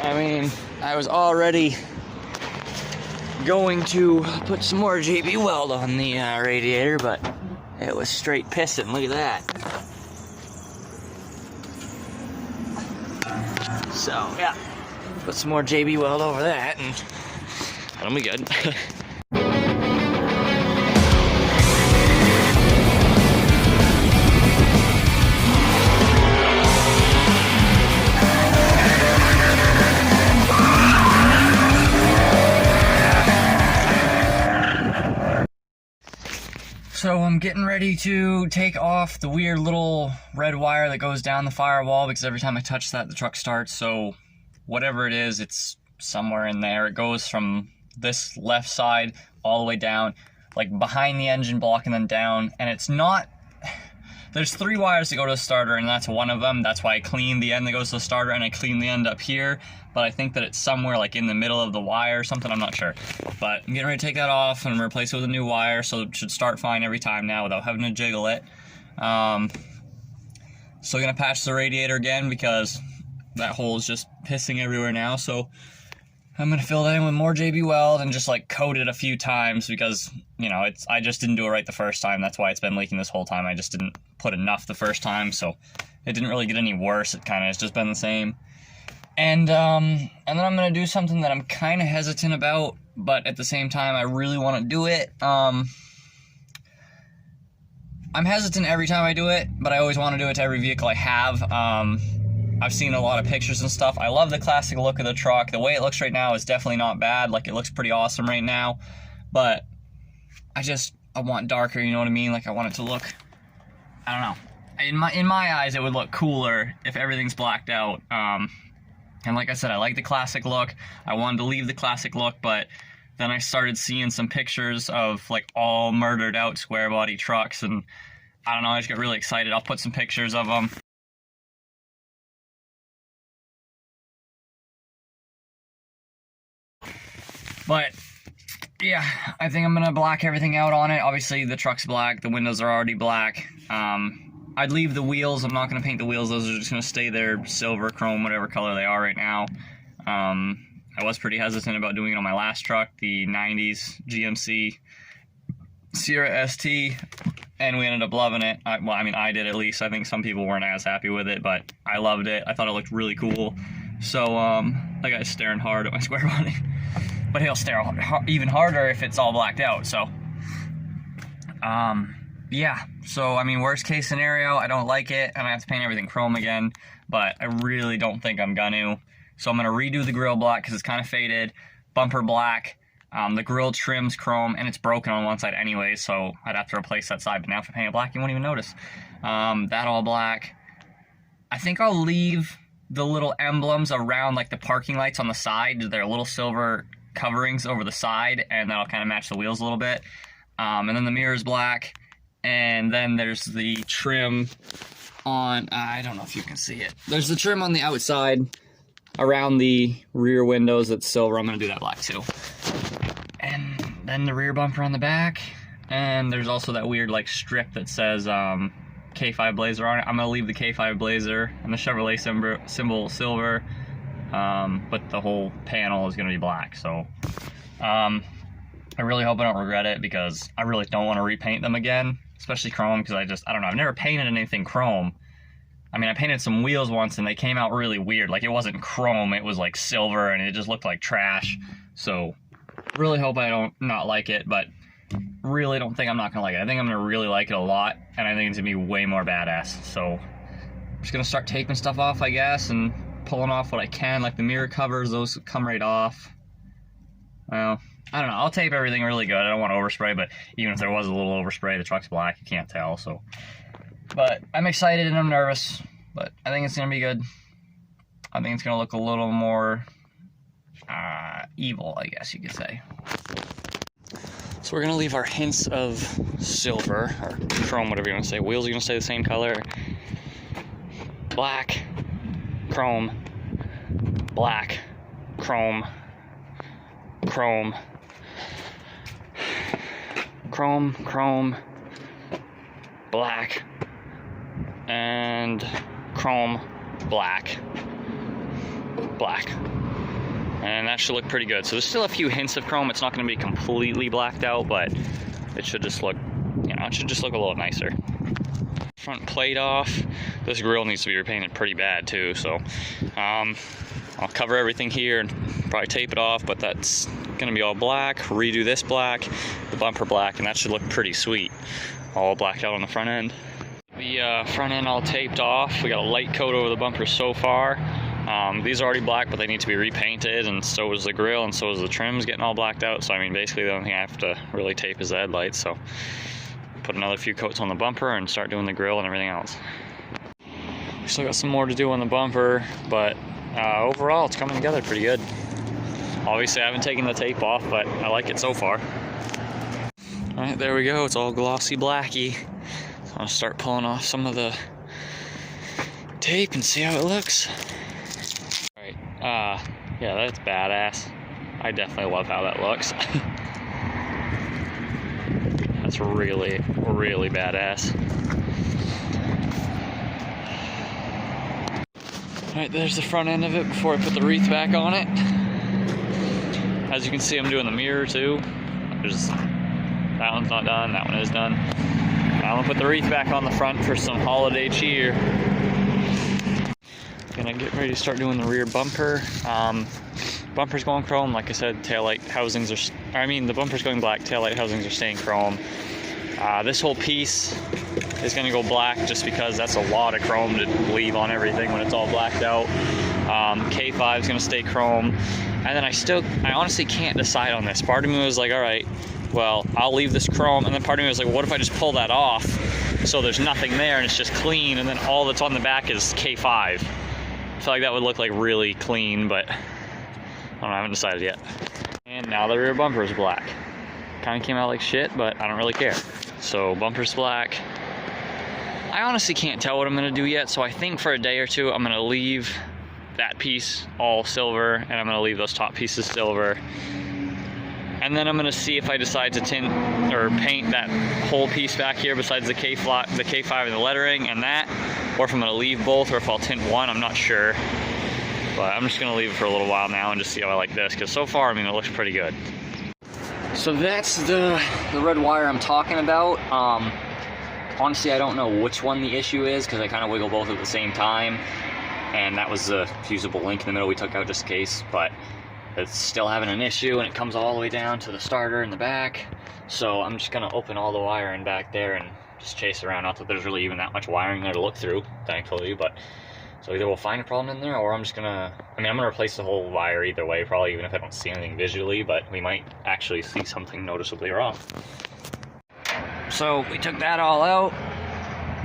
I mean, I was already going to put some more JB Weld on the radiator, but it was straight pissing. Look at that. So, yeah, put some more JB Weld over that, and that'll be good. So I'm getting ready to take off the weird little red wire that goes down the firewall, because every time I touch that, the truck starts. So whatever it is, it's somewhere in there. It goes from this left side all the way down, like behind the engine block and then down. And it's not, there's 3 wires that go to the starter, and that's one of them. That's why I cleaned the end that goes to the starter, and I cleaned the end up here. But I think that it's somewhere like in the middle of the wire or something, I'm not sure. But I'm getting ready to take that off and replace it with a new wire, so it should start fine every time now without having to jiggle it. Still gonna patch the radiator again because that hole is just pissing everywhere now, so I'm gonna fill that in with more JB Weld and just like coat it a few times because, you know, I just didn't do it right the first time. That's why it's been leaking this whole time. I just didn't put enough the first time, so it didn't really get any worse. It kind of has just been the same. And then I'm gonna do something that I'm kind of hesitant about, but at the same time I really want to do it. I'm hesitant every time I do it, but I always want to do it to every vehicle I have. I've seen a lot of pictures and stuff. I love the classic look of the truck. The way it looks right now is definitely not bad. Like, it looks pretty awesome right now, but I want darker, you know what I mean? Like, I want it to look, I don't know. In my eyes, it would look cooler if everything's blacked out. And like I said, I like the classic look. I wanted to leave the classic look, but then I started seeing some pictures of like all murdered out square body trucks, and I don't know, I just got really excited. I'll put some pictures of them. But yeah, I think I'm gonna black everything out on it. Obviously the truck's black, the windows are already black. I'd leave the wheels. I'm not gonna paint the wheels. Those are just gonna stay there, silver, chrome, whatever color they are right now. I was pretty hesitant about doing it on my last truck, the 90s GMC Sierra ST, and we ended up loving it. Well, I mean, I did at least. I think some people weren't as happy with it, but I loved it. I thought it looked really cool. So, that guy's staring hard at my square body. But he'll stare even harder if it's all blacked out, so. Yeah, so, I mean, worst case scenario, I don't like it, and I have to paint everything chrome again, but I really don't think I'm gonna. So I'm gonna redo the grille black because it's kind of faded, bumper black, the grille trim's chrome, and it's broken on one side anyway, so I'd have to replace that side, but now if I paint it black, you won't even notice. That all black. I think I'll leave the little emblems around, like, the parking lights on the side. They're little silver coverings over the side, and that'll kind of match the wheels a little bit. And then the mirror's black. And then there's the trim on, I don't know if you can see it. There's the trim on the outside around the rear windows that's silver. I'm going to do that black too. And then the rear bumper on the back. And there's also that weird like strip that says K5 Blazer on it. I'm going to leave the K5 Blazer and the Chevrolet symbol silver. But the whole panel is going to be black. So I really hope I don't regret it because I really don't want to repaint them again. Especially chrome, because I don't know, I've never painted anything chrome. I mean, I painted some wheels once and they came out really weird. Like, it wasn't chrome, it was like silver and it just looked like trash. So, really hope I don't not like it, but really don't think I'm not gonna like it. I think I'm gonna really like it a lot, and I think it's gonna be way more badass. So, I'm just gonna start taping stuff off, I guess, and pulling off what I can, like the mirror covers, those come right off. Well, I don't know, I'll tape everything really good. I don't want to overspray, but even if there was a little overspray, the truck's black, you can't tell, so. But I'm excited and I'm nervous, but I think it's going to be good. I think it's going to look a little more evil, I guess you could say. So we're going to leave our hints of silver, or chrome, whatever you want to say. Wheels are going to stay the same color. Black, chrome, black, chrome, chrome, chrome, chrome, black, and chrome, black, black. and that should look pretty good. So there's still a few hints of chrome. It's not going to be completely blacked out, but it should just look, you know, it should just look a little nicer. Front plate off. This grill needs to be repainted pretty bad too, so I'll cover everything here and probably tape it off, but that's gonna be all black. Redo this black, the bumper black, and that should look pretty sweet. All blacked out on the front end. The front end all taped off. We got a light coat over the bumper so far. These are already black, but they need to be repainted, and so is the grill, and so is the trims getting all blacked out. So I mean, basically the only thing I have to really tape is the headlights. So put another few coats on the bumper and start doing the grill and everything else. Still got some more to do on the bumper, but overall it's coming together pretty good. Obviously I haven't taken the tape off, but I like it so far. All right, there we go. It's all glossy blacky. So I'm gonna start pulling off some of the tape and see how it looks. All right, yeah, that's badass. I definitely love how that looks. That's really, really badass. Alright, there's the front end of it before I put the wreath back on it. As you can see, I'm doing the mirror too. That one's not done, that one is done. Now I'm gonna put the wreath back on the front for some holiday cheer. Gonna get ready to start doing the rear bumper. Bumper's going chrome, like I said. Taillight housings are, the bumper's going black, taillight housings are staying chrome. This whole piece is gonna go black just because that's a lot of chrome to leave on everything when it's all blacked out. K5 is gonna stay chrome. And then I honestly can't decide on this. Part of me was like, all right, well, I'll leave this chrome. And then part of me was like, well, what if I just pull that off so there's nothing there and it's just clean, and then all that's on the back is K5. I feel like that would look like really clean, but I haven't decided yet. And now the rear bumper is black. Kind of came out like shit, but I don't really care. So bumper's black. I honestly can't tell what I'm gonna do yet, so I think for a day or two I'm gonna leave that piece all silver, and I'm gonna leave those top pieces silver. And then I'm gonna see if I decide to tint or paint that whole piece back here besides the K5 and the lettering and that, or if I'm gonna leave both, or if I'll tint one, I'm not sure. But I'm just gonna leave it for a little while now and just see how I like this, because so far, it looks pretty good. So that's the red wire I'm talking about. Honestly, I don't know which one the issue is, because I kind of wiggle both at the same time. And that was the fusible link in the middle we took out just in case, but it's still having an issue, and it comes all the way down to the starter in the back. So I'm just gonna open all the wiring back there and just chase around. Not that there's really even that much wiring there to look through, thankfully, but so either we'll find a problem in there, or I'm gonna replace the whole wire either way, probably, even if I don't see anything visually, but we might actually see something noticeably wrong. So we took that all out,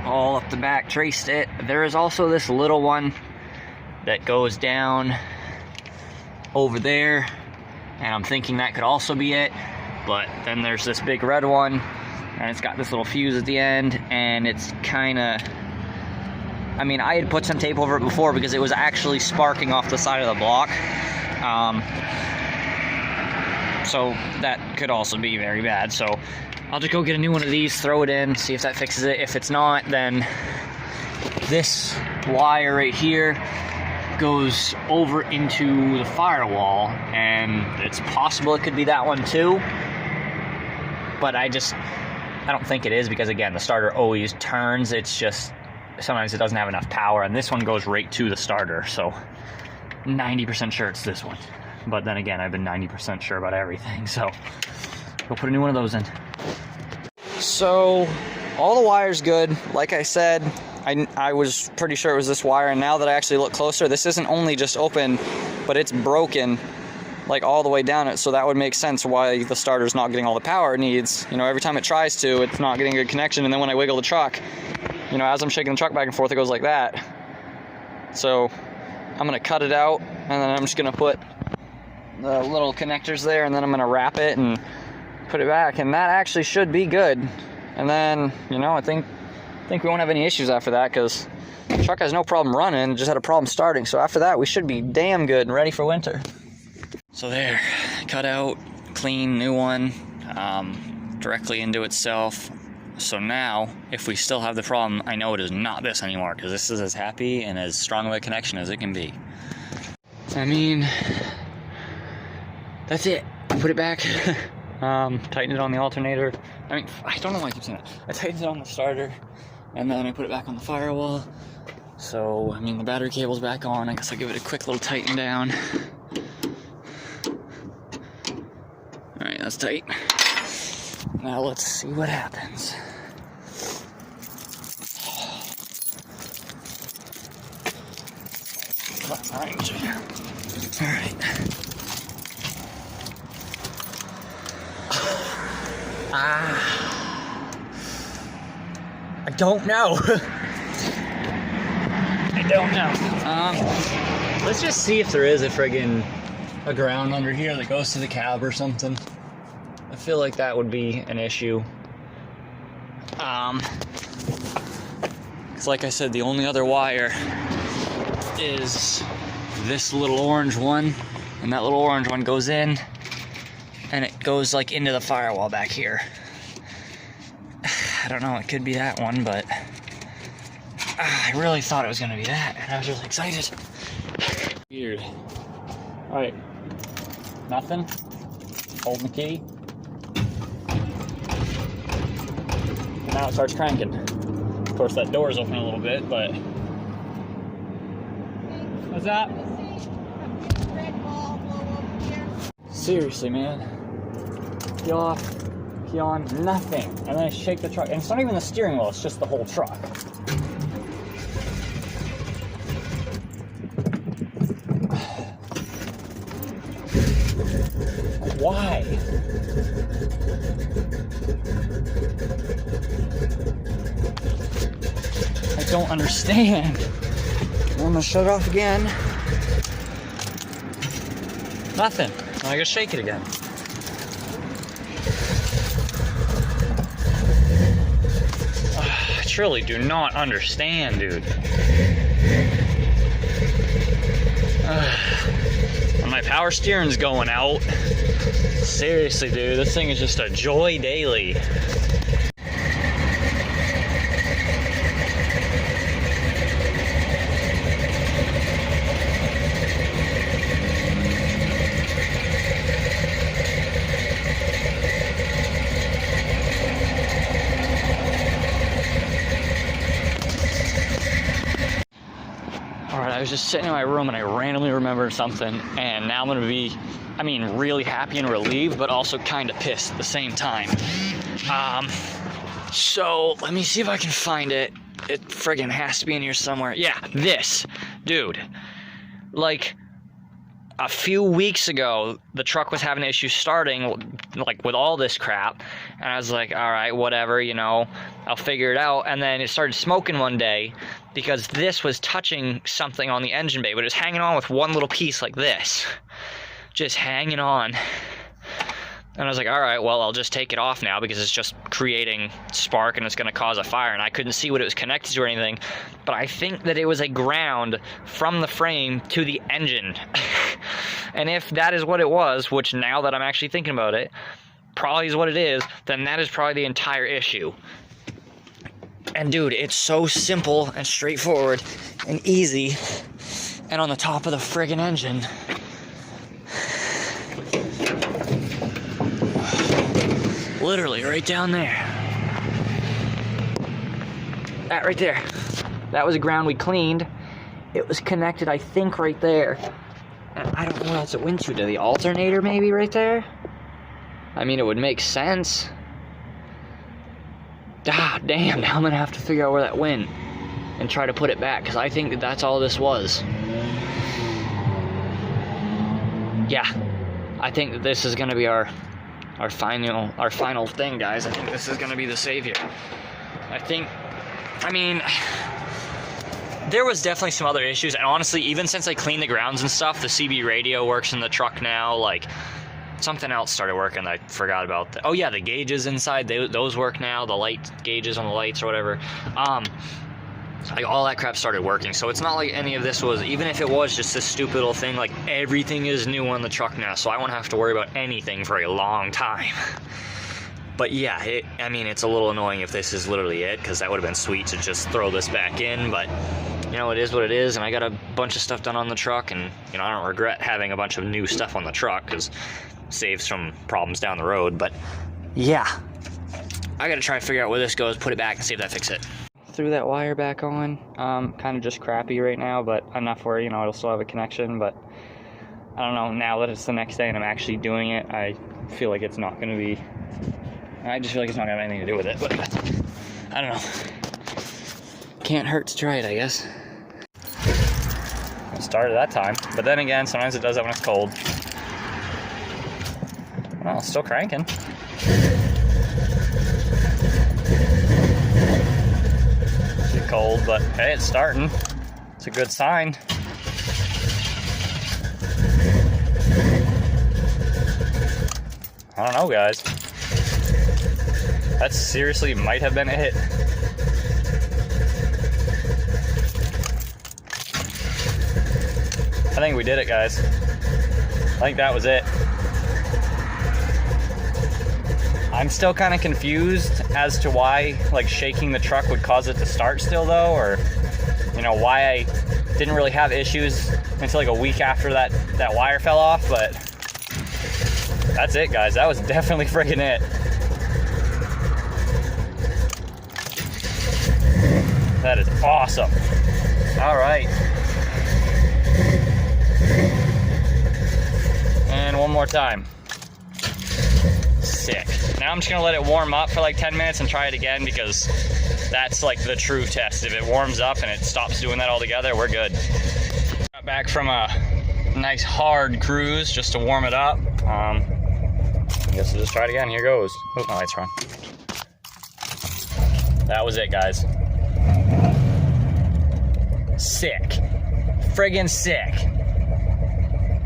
all up the back, traced it. There is also this little one that goes down over there, and I'm thinking that could also be it, but then there's this big red one, and it's got this little fuse at the end, and it's kind of, I had put some tape over it before because it was actually sparking off the side of the block. So that could also be very bad. So I'll just go get a new one of these, throw it in, see if that fixes it. If it's not, then this wire right here goes over into the firewall, and it's possible it could be that one too. But I don't think it is, because again, the starter always turns. It's just sometimes it doesn't have enough power, and this one goes right to the starter, so 90% sure it's this one. But then again, I've been 90% sure about everything, so we'll put a new one of those in. So all the wire's good. Like I said, I was pretty sure it was this wire, and now that I actually look closer, this isn't only just open, but it's broken like all the way down it, so that would make sense why the starter's not getting all the power it needs. Every time it tries to, it's not getting a good connection, and then when I wiggle the truck, as I'm shaking the truck back and forth, it goes like that. So I'm gonna cut it out, and then I'm just gonna put the little connectors there, and then I'm gonna wrap it and put it back, and that actually should be good. And then, I think we won't have any issues after that, because the truck has no problem running, just had a problem starting. So after that, we should be damn good and ready for winter. So there, cut out, clean, new one, directly into itself. So now, if we still have the problem, I know it is not this anymore, because this is as happy and as strong of a connection as it can be. that's it. Put it back. Tighten it on the alternator. I mean, I don't know why I keep saying that. I tightened it on the starter, and then I put it back on the firewall. So, I mean, the battery cable's back on. I guess I'll give it a quick little tighten down. Alright, that's tight. Now let's see what happens. Alright. I don't know. I don't know. Let's just see if there is a ground under here that goes to the cab or something. I feel like that would be an issue. Because like I said, the only other wire is this little orange one, and that little orange one goes in, and it goes like into the firewall back here. I don't know, it could be that one, but I really thought it was gonna be that, and I was really excited. Weird. Alright. Nothing. Holding the key. And now it starts cranking. Of course, that door's open a little bit, but... What's that? Seriously, man. Key off. Key on. Nothing. And then I shake the truck. And it's not even the steering wheel, it's just the whole truck. Why? I don't understand. I'm gonna shut it off again. Nothing. I gotta shake it again. I truly do not understand, dude. My power steering's going out. Seriously, dude, this thing is just a joy daily. Alright, I was just sitting in my room and I randomly remembered something, and now I'm gonna be, I mean, really happy and relieved, but also kind of pissed at the same time. So let me see if I can find it. It friggin' has to be in here somewhere. Yeah, this. Dude. Like, a few weeks ago, the truck was having issues starting, like, with all this crap. And I was like, alright, whatever, you know, I'll figure it out. And then it started smoking one day because this was touching something on the engine bay, but it was hanging on with one little piece like this. Just hanging on. And I was like, alright, well, I'll just take it off now because it's just creating spark and it's going to cause a fire. And I couldn't see what it was connected to or anything. But I think that it was a ground from the frame to the engine. And if that is what it was, which now that I'm actually thinking about it, probably is what it is, then that is probably the entire issue. And dude, it's so simple and straightforward and easy. And on the top of the friggin' engine. Literally right down there. That right there. That was a ground we cleaned. It was connected, I think, right there. And I don't know what else it went to the alternator maybe right there? I mean, it would make sense. Ah, damn, now I'm gonna have to figure out where that went and try to put it back, because I think that that's all this was. Yeah, I think that this is gonna be our final thing, guys. I think this is gonna be the savior. I mean, there was definitely some other issues, and honestly, even since I cleaned the grounds and stuff, the CB radio works in the truck now. Like, something else started working I forgot about. Oh yeah, the gauges inside, those work now, the light gauges on the lights or whatever. Like, all that crap started working, so it's not like any of this was, even if it was just this stupid little thing, like, everything is new on the truck now, so I won't have to worry about anything for a long time. But yeah, I mean, it's a little annoying if this is literally it, because that would have been sweet to just throw this back in, but you know, it is what it is, and I got a bunch of stuff done on the truck, and, you know, I don't regret having a bunch of new stuff on the truck, because it saves some problems down the road, but yeah. I gotta try to figure out where this goes, put it back, and see if that fixes it. Threw that wire back on. Kind of just crappy right now, but enough where, you know, it'll still have a connection, but I don't know, now that it's the next day and I'm actually doing it, I feel like it's not gonna be, I just feel like it's not gonna have anything to do with it, but I don't know. Can't hurt to try it, I guess. It started that time, but then again, sometimes it does that when it's cold. Well, it's still cranking. It's cold, but hey, it's starting. It's a good sign. I don't know, guys. That seriously might have been a hit. I think we did it, guys. I think that was it. I'm still kind of confused as to why, like, shaking the truck would cause it to start still, though, or, you know, why I didn't really have issues until like a week after that wire fell off, but that's it, guys. That was definitely friggin' it. That is awesome. All right. And one more time. Sick. Now I'm just gonna let it warm up for like 10 minutes and try it again, because that's like the true test. If it warms up and it stops doing that altogether, we're good. Got back from a nice hard cruise just to warm it up. I guess we'll just try it again. Here goes. Oh, my lights are on. That was it, guys. Sick. Friggin' sick.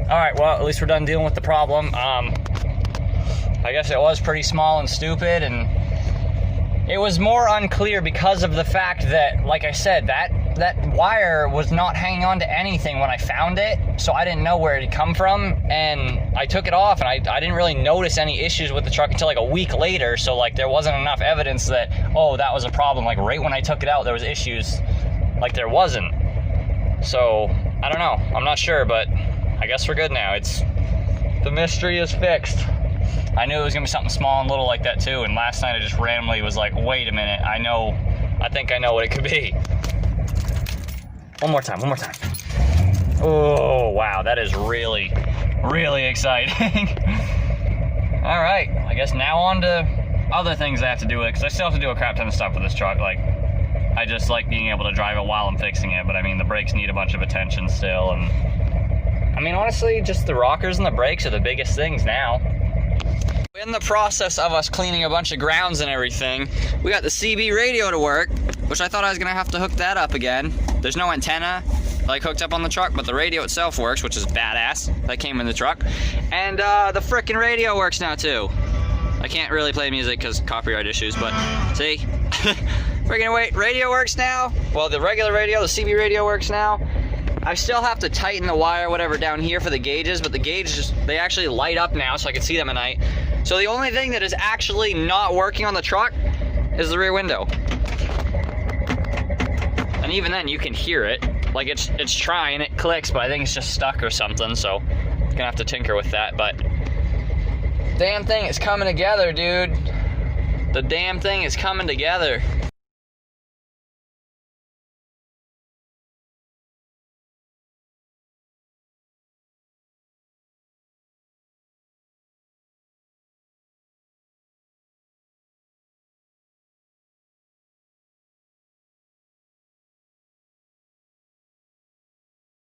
All right, well, at least we're done dealing with the problem. I guess it was pretty small and stupid, and it was more unclear because of the fact that, like I said, that wire was not hanging on to anything when I found it, so I didn't know where it had come from, and I took it off, and I didn't really notice any issues with the truck until like a week later, so like there wasn't enough evidence that, oh, that was a problem. Like right when I took it out, there was issues. Like there wasn't. So, I don't know. I'm not sure, but I guess we're good now. The mystery is fixed. I knew it was gonna be something small and little like that too, and last night I just randomly was like, wait a minute, I think I know what it could be. One more time. Oh, wow, that is really, really exciting. All right, I guess now on to other things I have to do with it, because I still have to do a crap ton of stuff with this truck. Like, I just like being able to drive it while I'm fixing it, but I mean, the brakes need a bunch of attention still, and I mean, honestly, just the rockers and the brakes are the biggest things now. In the process of us cleaning a bunch of grounds and everything, we got the CB radio to work, which I thought I was gonna have to hook that up again. There's no antenna like hooked up on the truck, but the radio itself works, which is badass. That came in the truck. And the frickin' radio works now too. I can't really play music because copyright issues, but see? Frickin' wait, radio works now. Well, the regular radio, the CB radio works now. I still have to tighten the wire, whatever, down here for the gauges, but the gauges, they actually light up now so I can see them at night. So the only thing that is actually not working on the truck is the rear window. And even then, you can hear it. Like, it's trying, it clicks, but I think it's just stuck or something, so I'm gonna have to tinker with that, but damn thing is coming together, dude. The damn thing is coming together.